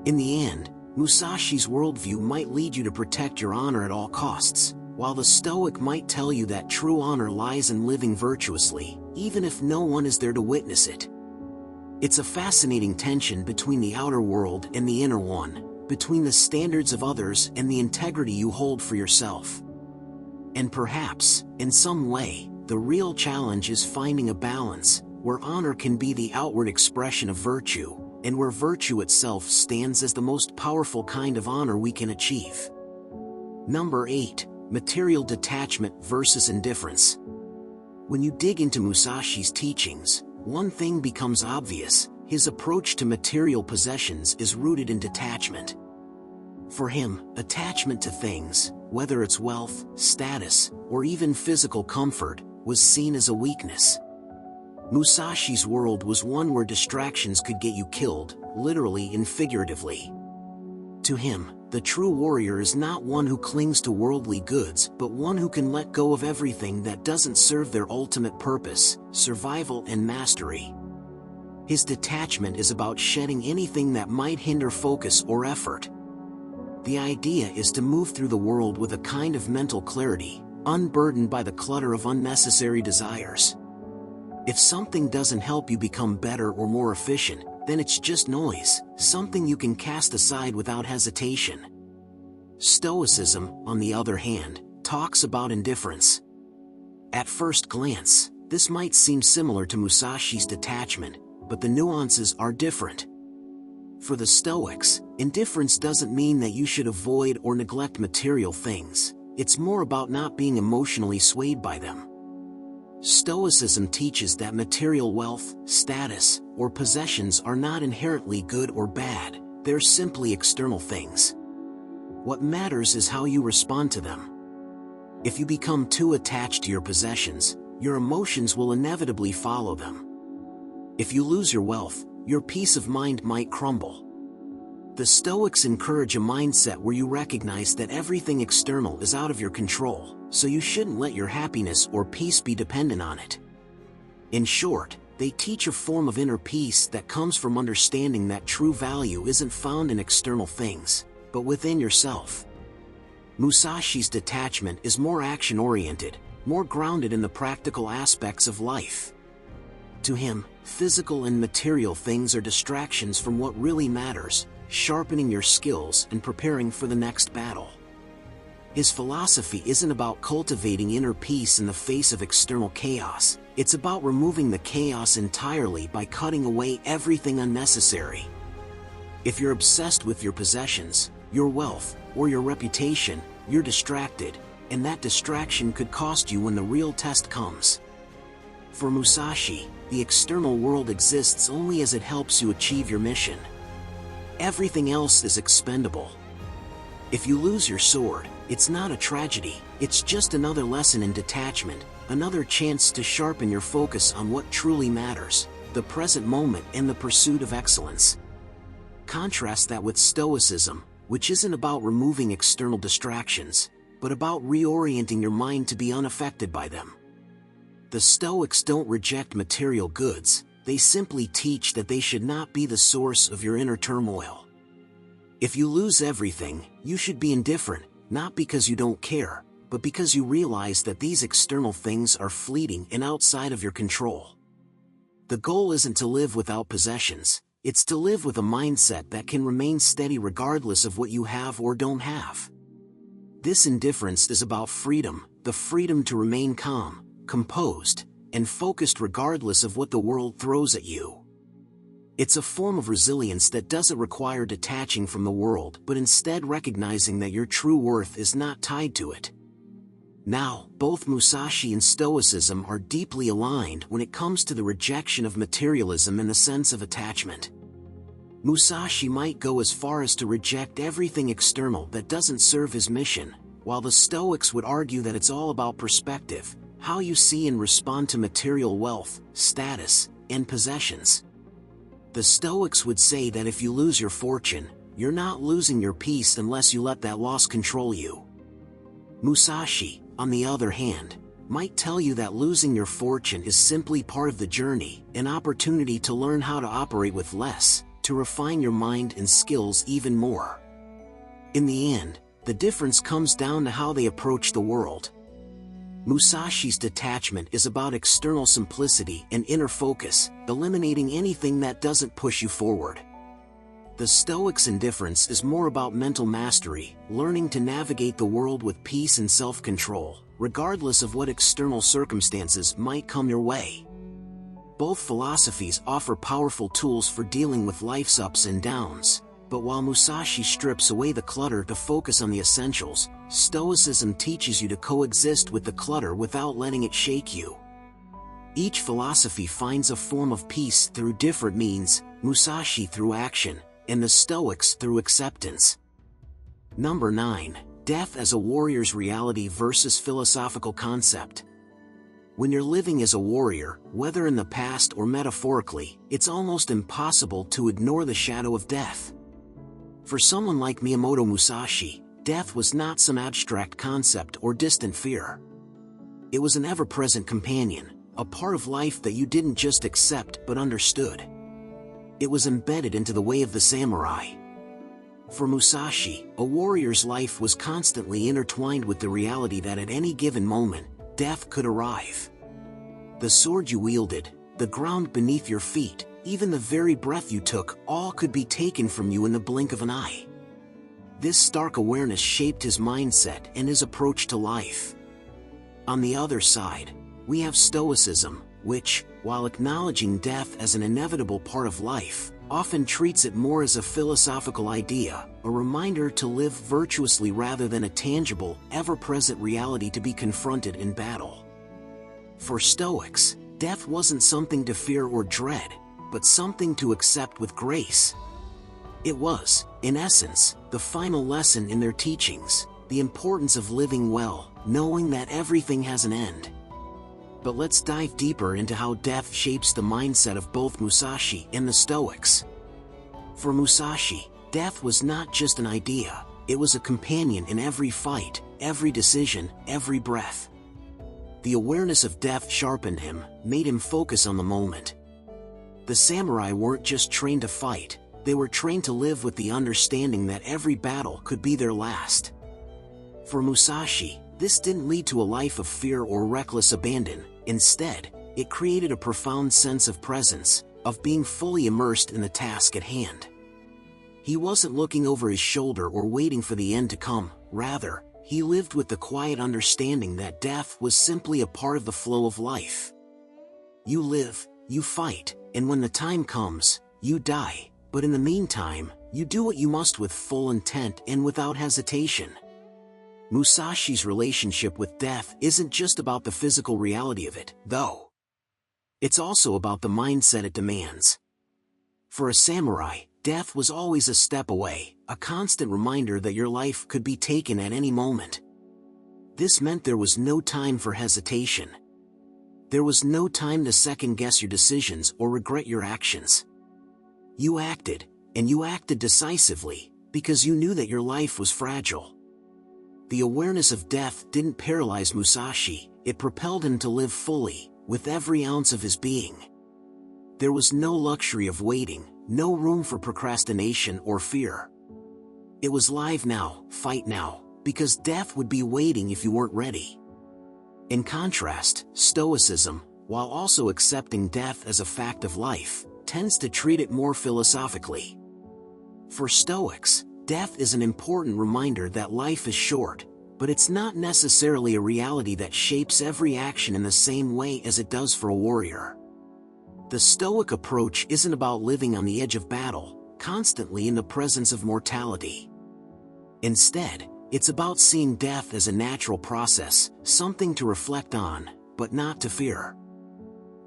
In the end, Musashi's worldview might lead you to protect your honor at all costs, while the Stoic might tell you that true honor lies in living virtuously, even if no one is there to witness it. It's a fascinating tension between the outer world and the inner one, between the standards of others and the integrity you hold for yourself. And perhaps, in some way, the real challenge is finding a balance, where honor can be the outward expression of virtue, and where virtue itself stands as the most powerful kind of honor we can achieve. Number 8. Material detachment versus indifference. When you dig into Musashi's teachings, one thing becomes obvious: his approach to material possessions is rooted in detachment. For him, attachment to things, whether it's wealth, status, or even physical comfort, was seen as a weakness. Musashi's world was one where distractions could get you killed, literally and figuratively. To him, the true warrior is not one who clings to worldly goods, but one who can let go of everything that doesn't serve their ultimate purpose, survival and mastery. His detachment is about shedding anything that might hinder focus or effort. The idea is to move through the world with a kind of mental clarity, unburdened by the clutter of unnecessary desires. If something doesn't help you become better or more efficient, then it's just noise, something you can cast aside without hesitation. Stoicism, on the other hand, talks about indifference. At first glance, this might seem similar to Musashi's detachment, but the nuances are different. For the Stoics, indifference doesn't mean that you should avoid or neglect material things. it's more about not being emotionally swayed by them. Stoicism teaches that material wealth, status, or possessions are not inherently good or bad, they're simply external things. What matters is how you respond to them. If you become too attached to your possessions, your emotions will inevitably follow them. If you lose your wealth, your peace of mind might crumble. The Stoics encourage a mindset where you recognize that everything external is out of your control, so you shouldn't let your happiness or peace be dependent on it. In short, they teach a form of inner peace that comes from understanding that true value isn't found in external things, but within yourself. Musashi's Detachment is more action-oriented, more grounded in the practical aspects of life. To him, physical and material things are distractions from what really matters, sharpening your skills and preparing for the next battle. His philosophy isn't about cultivating inner peace in the face of external chaos, it's about removing the chaos entirely by cutting away everything unnecessary. If you're obsessed with your possessions, your wealth, or your reputation, you're distracted, and that distraction could cost you when the real test comes. For Musashi, the external world exists only as it helps you achieve your mission. Everything else is expendable. If you lose your sword, it's not a tragedy, it's just another lesson in detachment, another chance to sharpen your focus on what truly matters, the present moment and the pursuit of excellence. Contrast that with Stoicism, which isn't about removing external distractions, but about reorienting your mind to be unaffected by them. The Stoics don't reject material goods, they simply teach that they should not be the source of your inner turmoil. If you lose everything, you should be indifferent, not because you don't care, but because you realize that these external things are fleeting and outside of your control. The goal isn't to live without possessions, it's to live with a mindset that can remain steady regardless of what you have or don't have. This indifference is about freedom, the freedom to remain calm, composed, and focused regardless of what the world throws at you. It's a form of resilience that doesn't require detaching from the world but instead recognizing that your true worth is not tied to it. Now, both Musashi and Stoicism are deeply aligned when it comes to the rejection of materialism in the sense of attachment. Musashi might go as far as to reject everything external that doesn't serve his mission, while the Stoics would argue that it's all about perspective, how you see and respond to material wealth, status, and possessions. The Stoics would say that if you lose your fortune, you're not losing your peace unless you let that loss control you. Musashi, on the other hand, might tell you that losing your fortune is simply part of the journey, an opportunity to learn how to operate with less, to refine your mind and skills even more. In the end, the difference comes down to how they approach the world. Musashi's Detachment is about external simplicity and inner focus, eliminating anything that doesn't push you forward. The Stoics' Indifference is more about mental mastery, learning to navigate the world with peace and self-control, regardless of what external circumstances might come your way. Both philosophies offer powerful tools for dealing with life's ups and downs, but while Musashi strips away the clutter to focus on the essentials, Stoicism teaches you to coexist with the clutter without letting it shake you. Each philosophy finds a form of peace through different means, Musashi through action, and the Stoics through acceptance. Number 9. Death as a warrior's reality versus philosophical concept. When you're living as a warrior, whether in the past or metaphorically, it's almost impossible to ignore the shadow of death. For someone like Miyamoto Musashi, death was not some abstract concept or distant fear. It was an ever-present companion, a part of life that you didn't just accept but understood. It was embedded into the way of the samurai. For Musashi, a warrior's life was constantly intertwined with the reality that at any given moment, death could arrive. The sword you wielded, the ground beneath your feet, even the very breath you took, all could be taken from you in the blink of an eye. This stark awareness shaped his mindset and his approach to life. On the other side, we have Stoicism, which, while acknowledging death as an inevitable part of life, often treats it more as a philosophical idea, a reminder to live virtuously rather than a tangible, ever-present reality to be confronted in battle. For Stoics, death wasn't something to fear or dread, but something to accept with grace. It was, in essence, the final lesson in their teachings, the importance of living well, knowing that everything has an end. But let's dive deeper into how death shapes the mindset of both Musashi and the Stoics. For Musashi, death was not just an idea, it was a companion in every fight, every decision, every breath. The awareness of death sharpened him, made him focus on the moment. The samurai weren't just trained to fight, they were trained to live with the understanding that every battle could be their last. For Musashi, this didn't lead to a life of fear or reckless abandon. Instead, it created a profound sense of presence, of being fully immersed in the task at hand. He wasn't looking over his shoulder or waiting for the end to come, rather, he lived with the quiet understanding that death was simply a part of the flow of life. You live, you fight, and when the time comes, you die, but in the meantime, you do what you must with full intent and without hesitation. Musashi's relationship with death isn't just about the physical reality of it, though. It's also about the mindset it demands. For a samurai, death was always a step away, a constant reminder that your life could be taken at any moment. This meant there was no time for hesitation. There was no time to second-guess your decisions or regret your actions. You acted, and you acted decisively, because you knew that your life was fragile. The awareness of death didn't paralyze Musashi, it propelled him to live fully, with every ounce of his being. There was no luxury of waiting, no room for procrastination or fear. It was live now, fight now, because death would be waiting if you weren't ready. In contrast, Stoicism, while also accepting death as a fact of life, tends to treat it more philosophically. For Stoics, death is an important reminder that life is short, but it's not necessarily a reality that shapes every action in the same way as it does for a warrior. The Stoic approach isn't about living on the edge of battle, constantly in the presence of mortality. Instead, it's about seeing death as a natural process, something to reflect on, but not to fear.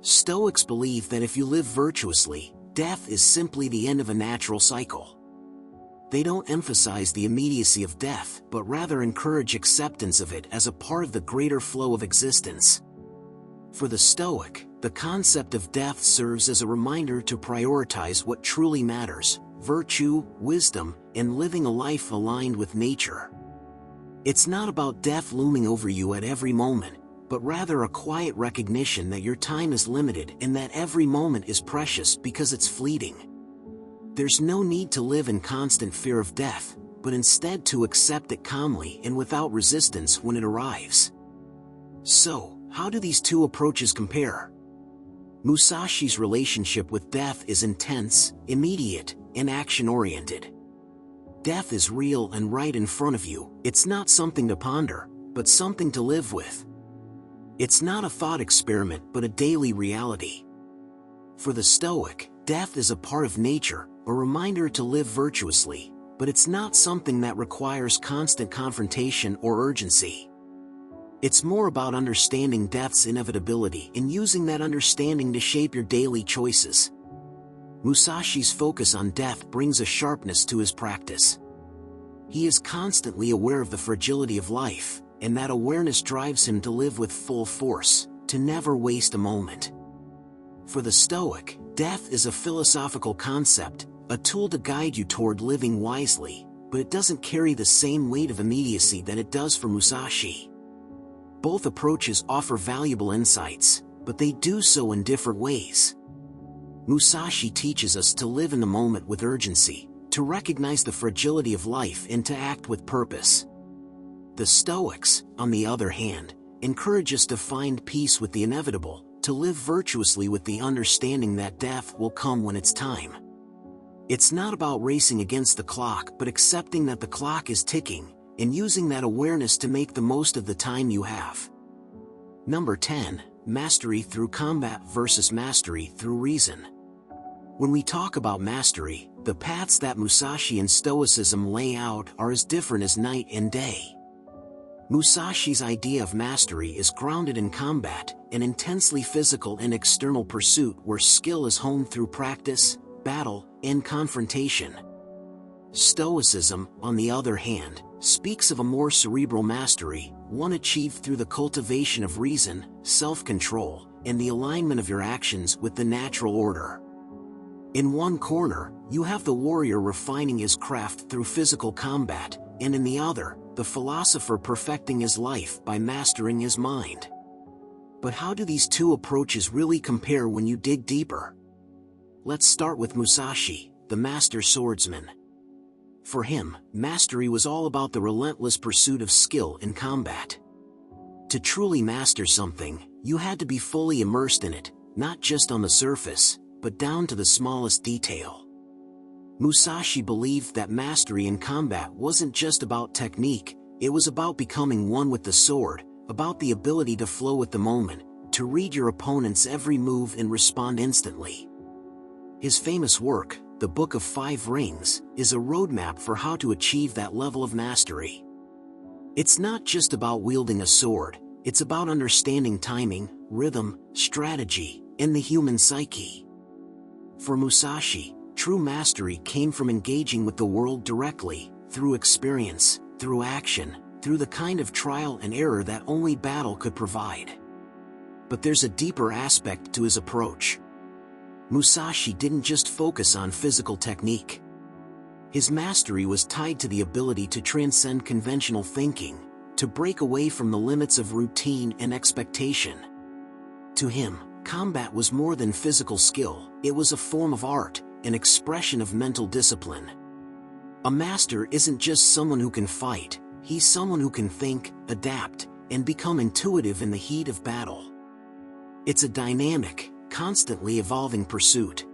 Stoics believe that if you live virtuously, death is simply the end of a natural cycle. They don't emphasize the immediacy of death, but rather encourage acceptance of it as a part of the greater flow of existence. For the Stoic, the concept of death serves as a reminder to prioritize what truly matters: virtue, wisdom, and living a life aligned with nature. It's not about death looming over you at every moment, but rather a quiet recognition that your time is limited and that every moment is precious because it's fleeting. There's no need to live in constant fear of death, but instead to accept it calmly and without resistance when it arrives. So, how do these two approaches compare? Musashi's relationship with death is intense, immediate, and action-oriented. Death is real and right in front of you. It's not something to ponder, but something to live with. It's not a thought experiment but a daily reality. For the Stoic, death is a part of nature, a reminder to live virtuously, but it's not something that requires constant confrontation or urgency. It's more about understanding death's inevitability and using that understanding to shape your daily choices. Musashi's focus on death brings a sharpness to his practice. He is constantly aware of the fragility of life, and that awareness drives him to live with full force, to never waste a moment. For the Stoic, death is a philosophical concept, a tool to guide you toward living wisely, but it doesn't carry the same weight of immediacy that it does for Musashi. Both approaches offer valuable insights, but they do so in different ways. Musashi teaches us to live in the moment with urgency, to recognize the fragility of life and to act with purpose. The Stoics, on the other hand, encourage us to find peace with the inevitable, to live virtuously with the understanding that death will come when it's time. It's not about racing against the clock but accepting that the clock is ticking, and using that awareness to make the most of the time you have. Number 10. Mastery through combat versus mastery through reason. When we talk about mastery, the paths that Musashi and Stoicism lay out are as different as night and day. Musashi's idea of mastery is grounded in combat, an intensely physical and external pursuit where skill is honed through practice, battle, and confrontation. Stoicism, on the other hand, speaks of a more cerebral mastery, one achieved through the cultivation of reason, self-control, and the alignment of your actions with the natural order. In one corner, you have the warrior refining his craft through physical combat, and in the other, the philosopher perfecting his life by mastering his mind. But how do these two approaches really compare when you dig deeper? Let's start with Musashi, the master swordsman. For him, mastery was all about the relentless pursuit of skill in combat. To truly master something, you had to be fully immersed in it, not just on the surface, but down to the smallest detail. Musashi believed that mastery in combat wasn't just about technique, it was about becoming one with the sword, about the ability to flow with the moment, to read your opponent's every move and respond instantly. His famous work, The Book of Five Rings, is a roadmap for how to achieve that level of mastery. It's not just about wielding a sword, it's about understanding timing, rhythm, strategy, and the human psyche. For Musashi, true mastery came from engaging with the world directly, through experience, through action, through the kind of trial and error that only battle could provide. But there's a deeper aspect to his approach. Musashi didn't just focus on physical technique. His mastery was tied to the ability to transcend conventional thinking, to break away from the limits of routine and expectation. To him, combat was more than physical skill, it was a form of art, an expression of mental discipline. A master isn't just someone who can fight, he's someone who can think, adapt, and become intuitive in the heat of battle. It's a dynamic, constantly evolving pursuit.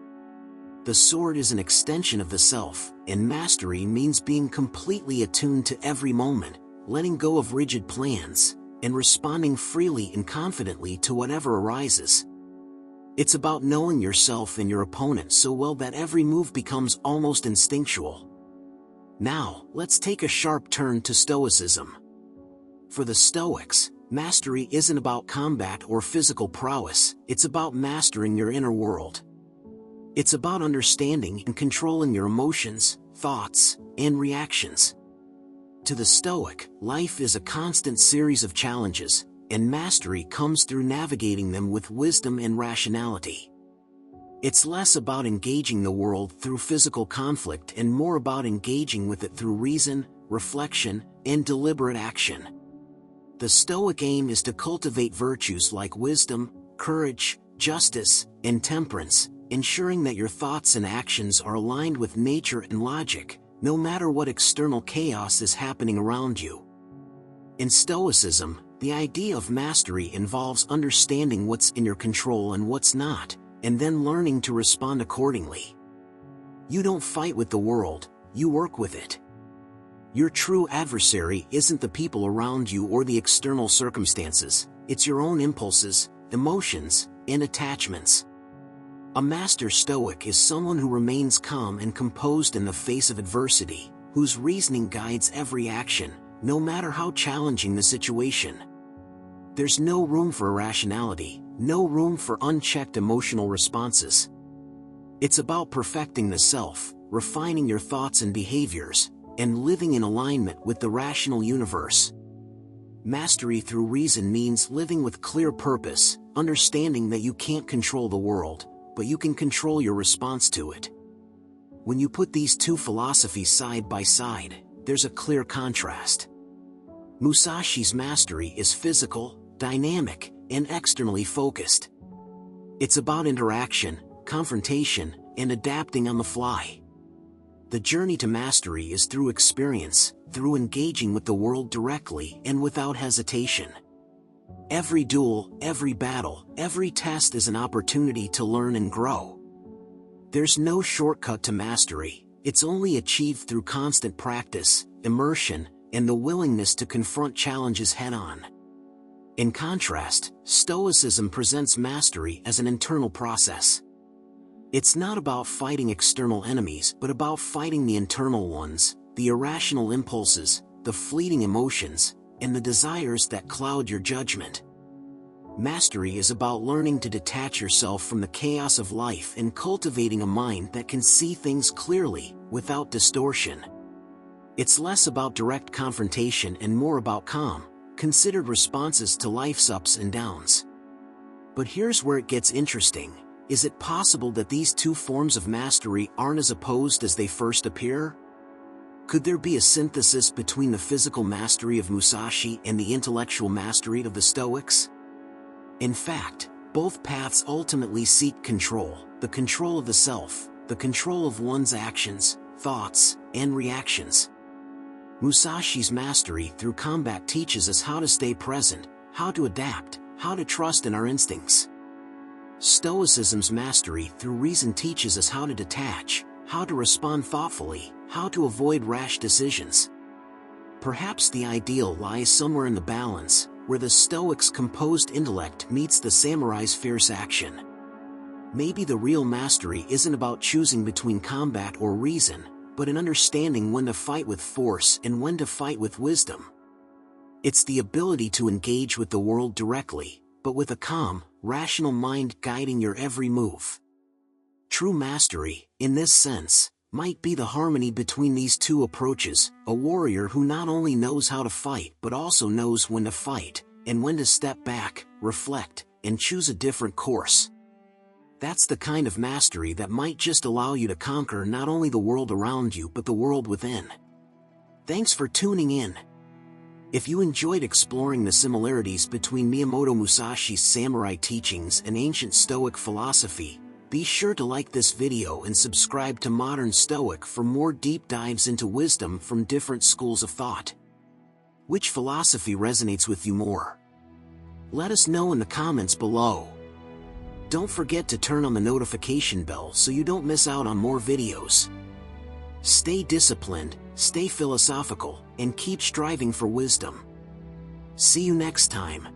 The sword is an extension of the self, and mastery means being completely attuned to every moment, letting go of rigid plans, and responding freely and confidently to whatever arises. It's about knowing yourself and your opponent so well that every move becomes almost instinctual. Now, let's take a sharp turn to Stoicism. For the Stoics, mastery isn't about combat or physical prowess, it's about mastering your inner world. It's about understanding and controlling your emotions, thoughts, and reactions. To the Stoic, life is a constant series of challenges, and mastery comes through navigating them with wisdom and rationality. It's less about engaging the world through physical conflict and more about engaging with it through reason, reflection, and deliberate action. The Stoic aim is to cultivate virtues like wisdom, courage, justice, and temperance, ensuring that your thoughts and actions are aligned with nature and logic, no matter what external chaos is happening around you. In Stoicism, the idea of mastery involves understanding what's in your control and what's not, and then learning to respond accordingly. You don't fight with the world, you work with it. Your true adversary isn't the people around you or the external circumstances, it's your own impulses, emotions, and attachments. A master Stoic is someone who remains calm and composed in the face of adversity, whose reasoning guides every action, no matter how challenging the situation. There's no room for irrationality, no room for unchecked emotional responses. It's about perfecting the self, refining your thoughts and behaviors, and living in alignment with the rational universe. Mastery through reason means living with clear purpose, understanding that you can't control the world, but you can control your response to it. When you put these two philosophies side by side, there's a clear contrast. Musashi's mastery is physical, dynamic, and externally focused. It's about interaction, confrontation, and adapting on the fly. The journey to mastery is through experience, through engaging with the world directly and without hesitation. Every duel, every battle, every test is an opportunity to learn and grow. There's no shortcut to mastery, it's only achieved through constant practice, immersion, and the willingness to confront challenges head-on. In contrast, Stoicism presents mastery as an internal process. It's not about fighting external enemies but about fighting the internal ones, the irrational impulses, the fleeting emotions, and the desires that cloud your judgment. Mastery is about learning to detach yourself from the chaos of life and cultivating a mind that can see things clearly, without distortion. It's less about direct confrontation and more about calm, considered responses to life's ups and downs. But here's where it gets interesting. Is it possible that these two forms of mastery aren't as opposed as they first appear? Could there be a synthesis between the physical mastery of Musashi and the intellectual mastery of the Stoics? In fact, both paths ultimately seek control, the control of the self, the control of one's actions, thoughts, and reactions. Musashi's mastery through combat teaches us how to stay present, how to adapt, how to trust in our instincts. Stoicism's mastery through reason teaches us how to detach, how to respond thoughtfully, how to avoid rash decisions. Perhaps the ideal lies somewhere in the balance, where the Stoics' composed intellect meets the samurai's fierce action. Maybe the real mastery isn't about choosing between combat or reason, but in understanding when to fight with force and when to fight with wisdom. It's the ability to engage with the world directly, but with a calm, rational mind guiding your every move. True mastery, in this sense, might be the harmony between these two approaches, a warrior who not only knows how to fight but also knows when to fight, and when to step back, reflect, and choose a different course. That's the kind of mastery that might just allow you to conquer not only the world around you but the world within. Thanks for tuning in. If you enjoyed exploring the similarities between Miyamoto Musashi's samurai teachings and ancient Stoic philosophy, be sure to like this video and subscribe to Modern Stoic for more deep dives into wisdom from different schools of thought. Which philosophy resonates with you more? Let us know in the comments below. Don't forget to turn on the notification bell so you don't miss out on more videos. Stay disciplined, stay philosophical, and keep striving for wisdom. See you next time.